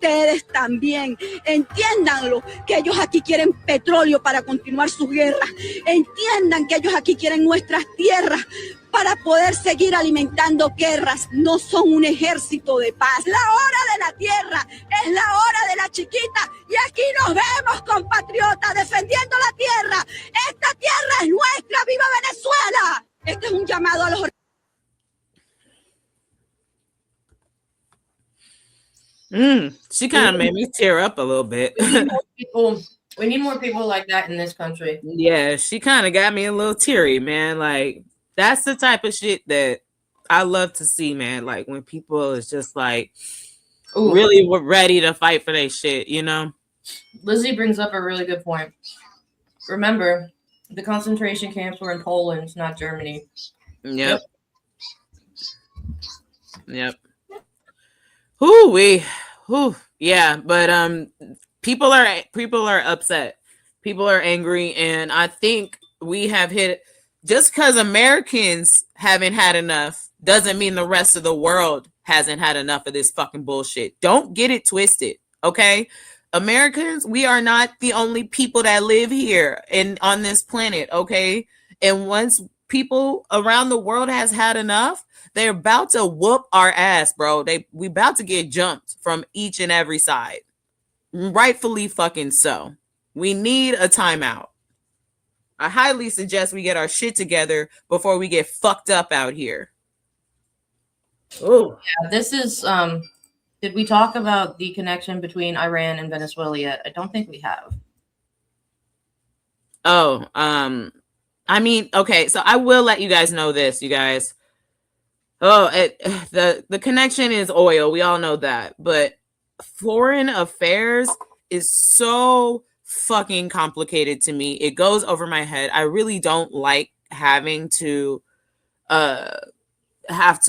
ustedes también. Entiéndanlo, que ellos aquí quieren petróleo para continuar su guerra. Entiendan que ellos aquí quieren nuestras tierras para poder seguir alimentando guerras. No son un ejército de paz. La hora de la tierra es la hora de la chiquita. Y aquí nos vemos, compatriotas, defendiendo la tierra. Esta tierra es nuestra. ¡Viva Venezuela! Este es un llamado a los... She kind of made me tear up a little bit. We need more people like that in this country. Yeah, she kind of got me a little teary, man. Like, that's the type of shit that I love to see, man. Like, when people is just like, really were ready to fight for their shit, you know? Lizzie brings up a really good point. Remember, the concentration camps were in Poland, not Germany. Yep. Yeah, but people are upset. People are angry, and I think we have hit. Just because Americans haven't had enough doesn't mean the rest of the world hasn't had enough of this fucking bullshit. Don't get it twisted, okay? Americans, we are not the only people that live here and on this planet, okay? And once people around the world has had enough, they're about to whoop our ass, bro. We about to get jumped from each and every side. Rightfully fucking so. We need a timeout. I highly suggest we get our shit together before we get fucked up out here. Oh, yeah, this is did we talk about the connection between Iran and Venezuela yet? I don't think we have. Oh, I mean, okay, so I will let you guys know this, you guys. The connection is oil. We all know that, but foreign affairs is so fucking complicated to me. It goes over my head. I really don't like having to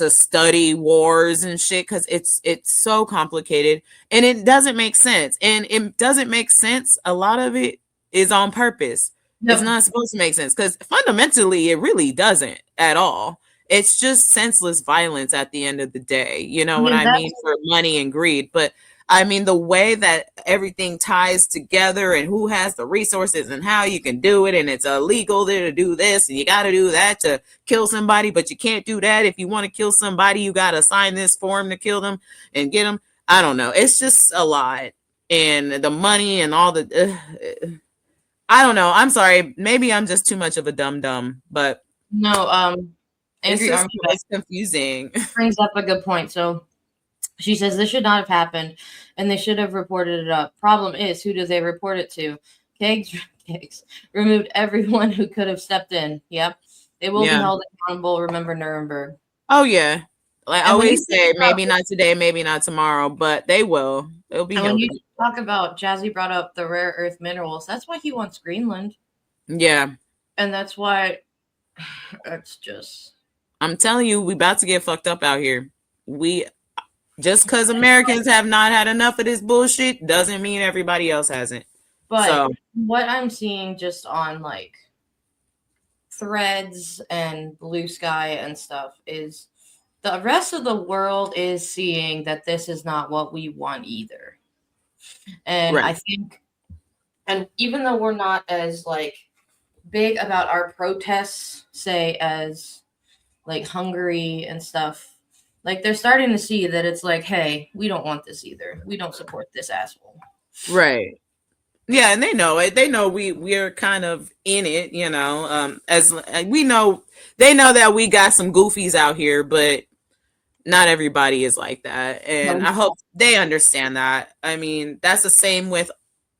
study wars and shit because it's so complicated and it doesn't make sense. And it doesn't make sense. A lot of it is on purpose. Yep. It's not supposed to make sense because fundamentally it really doesn't at all. It's just senseless violence at the end of the day. You know what I mean? For money and greed. But I mean, the way that everything ties together and who has the resources and how you can do it. And it's illegal to do this and you got to do that to kill somebody. But you can't do that. If you want to kill somebody, you got to sign this form to kill them and get them. I don't know. It's just a lot. And the money and all the... I don't know. I'm sorry. Maybe I'm just too much of a dumb. But... No, it's confusing. Brings up a good point. So... She says this should not have happened, and they should have reported it up. Problem is, who do they report it to? Kegs removed everyone who could have stepped in. Yep. They will be held accountable. Remember Nuremberg. Oh, yeah. Like I always say, maybe not today, maybe not tomorrow, but they will. They'll be held. When you talk about, Jazzy brought up the rare earth minerals. That's why he wants Greenland. Yeah. And that's why it's just... I'm telling you, we about to get fucked up out here. Just because Americans have not had enough of this bullshit doesn't mean everybody else hasn't. But what I'm seeing just on like Threads and Blue Sky and stuff is the rest of the world is seeing that this is not what we want either. And I think, and even though we're not as like big about our protests, say as like Hungary and stuff, like, they're starting to see that it's like, hey, we don't want this either. We don't support this asshole. Right. Yeah, and they know it. They know we're kind of in it, you know. As we know, they know that we got some goofies out here, but not everybody is like that. And I hope they understand that. I mean, that's the same with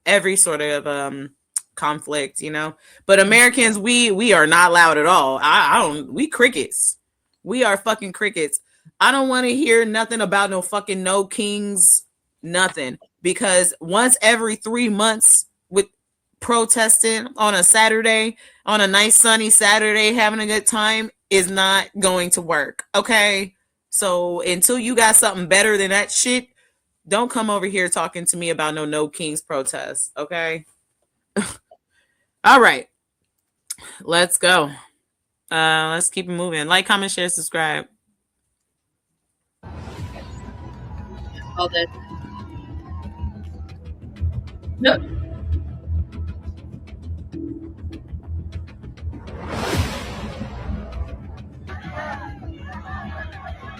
every sort of conflict, you know. But Americans, we are not loud at all. We crickets. We are fucking crickets. I don't want to hear nothing about no fucking no kings, nothing. Because once every 3 months with protesting on a Saturday, on a nice sunny Saturday, having a good time is not going to work. Okay? So until you got something better than that shit, don't come over here talking to me about no kings protests. Okay? All right. Let's go. Let's keep it moving. Like, comment, share, subscribe. All that. Yep.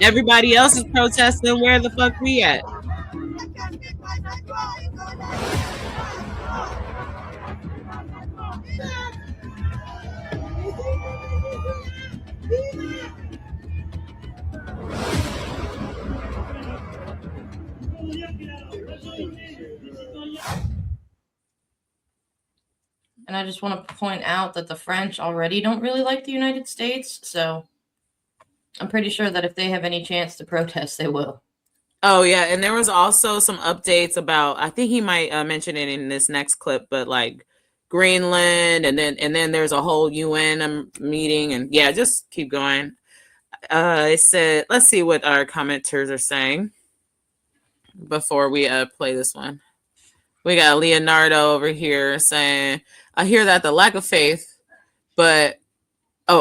Everybody else is protesting. Where the fuck we at? And I just want to point out that the French already don't really like the United States, so I'm pretty sure that if they have any chance to protest, they will. Oh yeah, and there was also some updates about. I think he might mention it in this next clip, but like Greenland, and then there's a whole UN meeting, and yeah, just keep going. It said, let's see what our commenters are saying before we play this one. We got Leonardo over here saying, I hear that lack of faith, but we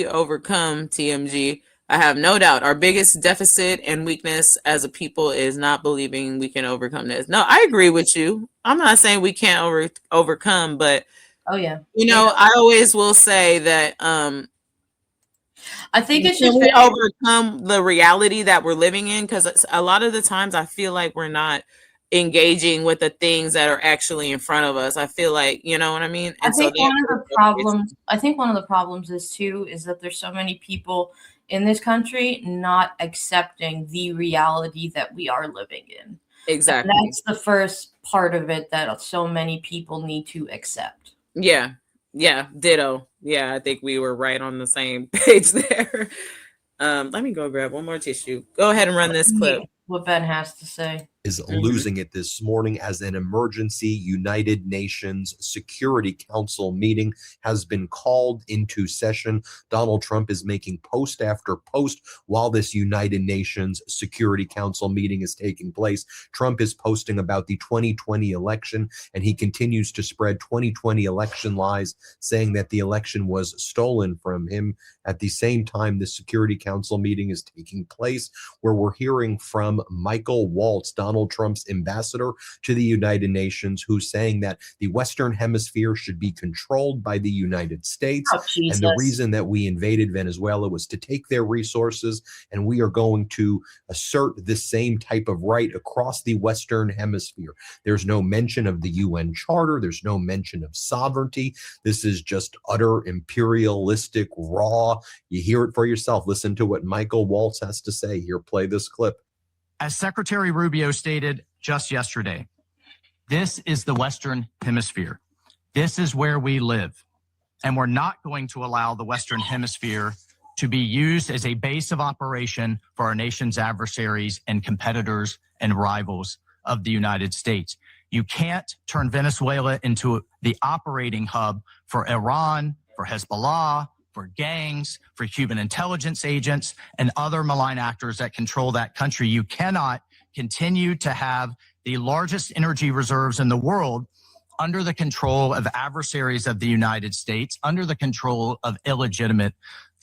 overcome TMG. I have no doubt our biggest deficit and weakness as a people is not believing we can overcome this. No, I agree with you. I'm not saying we can't overcome, but oh yeah, I always will say that I think it's just we overcome the reality that we're living in, because a lot of the times I feel like we're not engaging with the things that are actually in front of us. I feel like, you know what I mean? And I think one of the problems is too is that there's so many people in this country not accepting the reality that we are living in. Exactly. And that's the first part of it that so many people need to accept. Yeah. Yeah. Ditto. Yeah. I think we were right on the same page there. Let me go grab one more tissue. Go ahead and run this clip. What Ben has to say. Is losing it this morning as an emergency United Nations Security Council meeting has been called into session. Donald Trump is making post after post while this United Nations Security Council meeting is taking place. Trump is posting about the 2020 election, and he continues to spread 2020 election lies, saying that the election was stolen from him. At the same time, the Security Council meeting is taking place, where we're hearing from Michael Waltz, Donald Trump's ambassador to the United Nations, who's saying that the Western Hemisphere should be controlled by the United States. And the reason that we invaded Venezuela was to take their resources, and we are going to assert the same type of right across the Western Hemisphere. There's no mention of the UN Charter. There's no mention of sovereignty. This is just utter imperialistic, raw. You hear it for yourself. Listen to what Michael Waltz has to say. Here, play this clip. As Secretary Rubio stated just yesterday, this is the Western Hemisphere. This is where we live. And we're not going to allow the Western Hemisphere to be used as a base of operation for our nation's adversaries and competitors and rivals of the United States. You can't turn Venezuela into the operating hub for Iran, for Hezbollah, for gangs, for Cuban intelligence agents, and other malign actors that control that country. You cannot continue to have the largest energy reserves in the world under the control of adversaries of the United States, under the control of illegitimate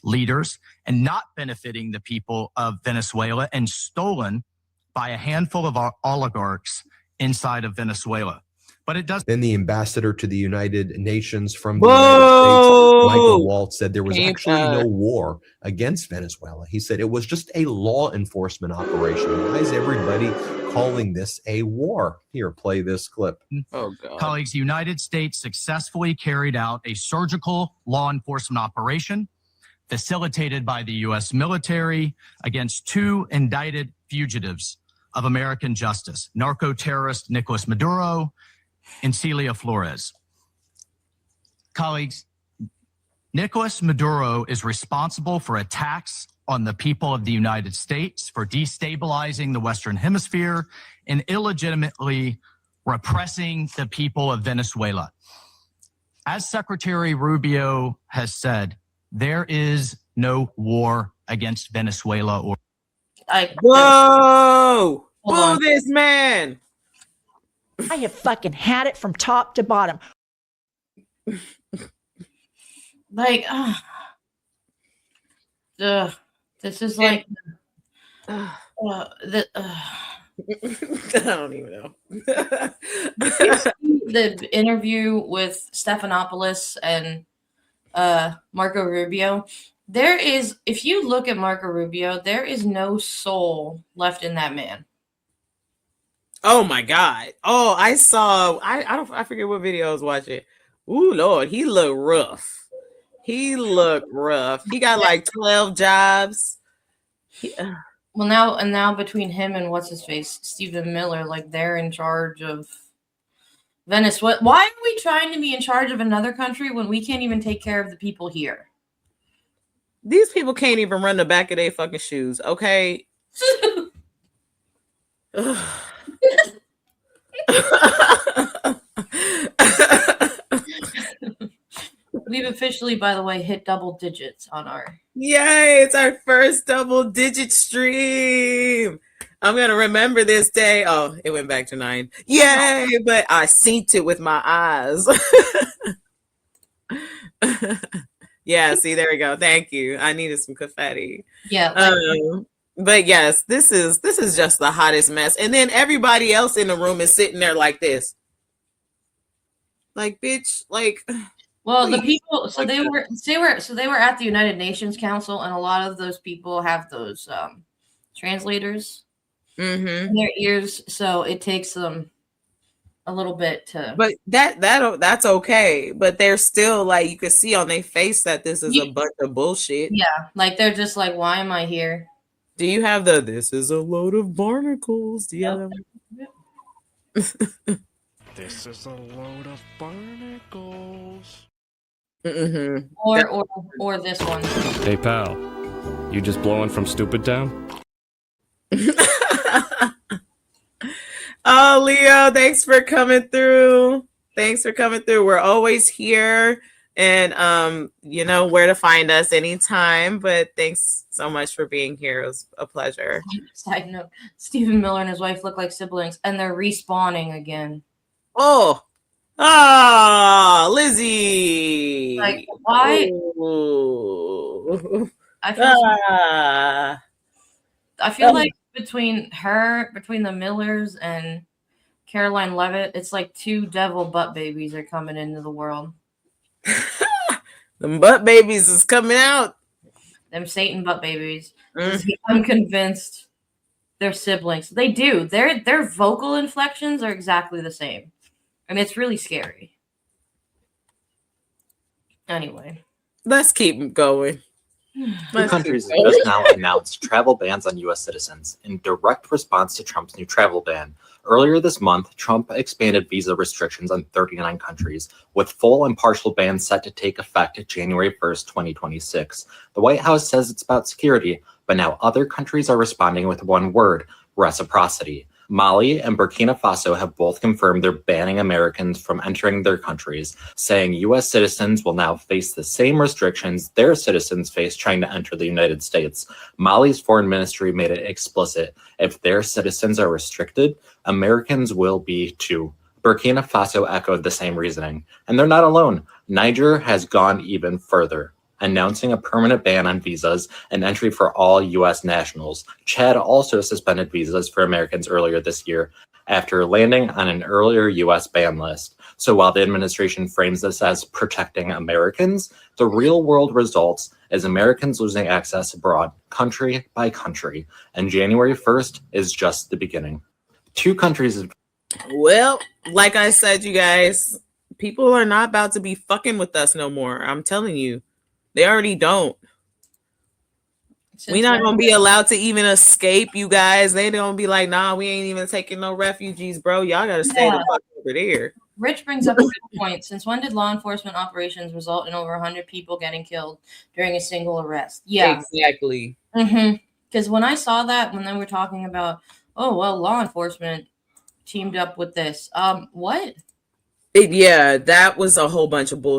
leaders, and not benefiting the people of Venezuela, and stolen by a handful of our oligarchs inside of Venezuela. But it does. Then the ambassador to the United Nations from the United States, Michael Waltz, said there was actually no war against Venezuela. He said it was just a law enforcement operation. Why is everybody calling this a war? Here, play this clip. Oh, God. Colleagues, the United States successfully carried out a surgical law enforcement operation facilitated by the U.S. military against two indicted fugitives of American justice, narco-terrorist Nicolas Maduro and Celia Flores. Colleagues, Nicolas Maduro is responsible for attacks on the people of the United States, for destabilizing the Western Hemisphere, and illegitimately repressing the people of Venezuela. As Secretary Rubio has said, there is no war against Venezuela. Whoa! Boo this man! I have fucking had it from top to bottom. Like, this is like, I don't even know. The interview with Stephanopoulos and Marco Rubio. There is, if you look at Marco Rubio, there is no soul left in that man. Oh my God. Oh, I saw, I forget what video I was watching. Ooh, Lord, he looked rough. He looked rough. He got like 12 jobs. Well, now between him and what's his face, Stephen Miller, like they're in charge of Venice. Why are we trying to be in charge of another country when we can't even take care of the people here? These people can't even run the back of their fucking shoes, okay? We've officially, by the way, hit double digits on our... Yay, it's our first double-digit stream. I'm going to remember this day. Oh, it went back to 9. Yay, but I synced it with my eyes. Yeah, see, there we go. Thank you. I needed some confetti. Yeah. But yes, this is just the hottest mess. And then everybody else in the room is sitting there like this. Like, bitch, like... Well, the people, so they were at the United Nations Council, and a lot of those people have those translators in their ears, so it takes them a little bit to. But that's okay. But they're still like, you can see on their face that this is a bunch of bullshit. Yeah, like they're just like, why am I here? Do you have the "this is a load of barnacles"? Do you have that? This is a load of barnacles. Or this one. Hey pal, you just blowing from Stupid Town? Oh, Leo, thanks for coming through. We're always here, and you know where to find us anytime. But thanks so much for being here. It was a pleasure. Side note: Stephen Miller and his wife look like siblings, and they're respawning again. Lizzie. Like, why? Ooh. I feel like between the Millers and Caroline Levitt, it's like 2 devil butt babies are coming into the world. Them butt babies is coming out. Them Satan butt babies. I'm convinced they're siblings. They do. Their vocal inflections are exactly the same. And it's really scary. Anyway. Let's keep going. 2 countries have just now announced travel bans on U.S. citizens in direct response to Trump's new travel ban. Earlier this month, Trump expanded visa restrictions on 39 countries, with full and partial bans set to take effect January 1st, 2026. The White House says it's about security, but now other countries are responding with one word: reciprocity. Mali and Burkina Faso have both confirmed they're banning Americans from entering their countries, saying U.S. citizens will now face the same restrictions their citizens face trying to enter the United States. Mali's foreign ministry made it explicit: if their citizens are restricted, Americans will be too. Burkina Faso echoed the same reasoning. And they're not alone. Niger has gone even further, announcing a permanent ban on visas and entry for all U.S. nationals. Chad also suspended visas for Americans earlier this year after landing on an earlier U.S. ban list. So while the administration frames this as protecting Americans, the real-world results is Americans losing access abroad, country by country. And January 1st is just the beginning. 2 countries... Well, like I said, you guys, people are not about to be fucking with us no more. I'm telling you. They already don't. We're not going to be allowed to even escape, you guys. They're going to be like, nah, we ain't even taking no refugees, bro. Y'all got to stay the fuck over there. Rich brings up a good point. Since when did law enforcement operations result in over 100 people getting killed during a single arrest? Yeah. Exactly. Because when I saw that, when they were talking about, oh, well, law enforcement teamed up with this. What? Yeah, that was a whole bunch of bullshit.